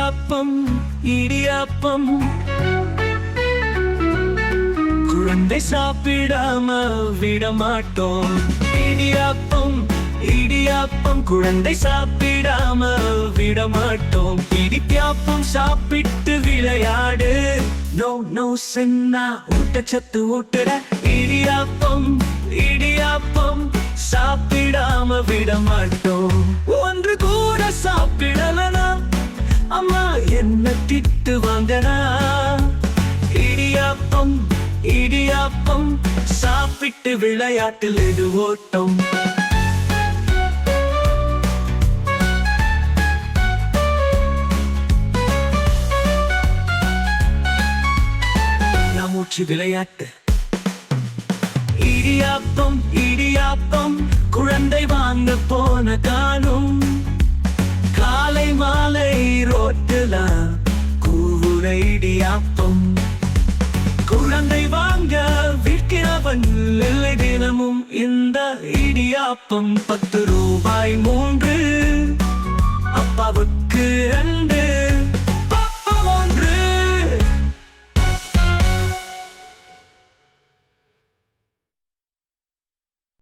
இடியாப்பம் இடியாப்பம் குழந்தை சாப்பிடாம விடமாட்டோம். இடியாப்பம் இடியாப்பம் குழந்தை சாப்பிடாம விடமாட்டோம். இடியாப்பம் சாப்பிட்டு விளையாடு. நோ நோ சென்னா ஊட்டச்சத்து ஊட்டுற. இடியாப்பம் இடியாப்பம் சாப்பிடாம விடமாட்டோம். ஒன்று கூட சாப்பிடலனா அம்மா என்ன திட்டு வாங்கனா. இடியாப்பம் இடியாப்பம் சாப்பிட்டு விளையாட்டில் ஓட்டம். மூச்சு விளையாட்டு. இடியாப்பம் இடியாப்பம் குழந்தை வாங்க போன காணும். காலை மாலை ரோட்டுல கூவுற இடியாப்பம். குழந்தை வாங்க விற்கிறவன் தினமும் இந்த இடியாப்பம். 10 ரூபாய்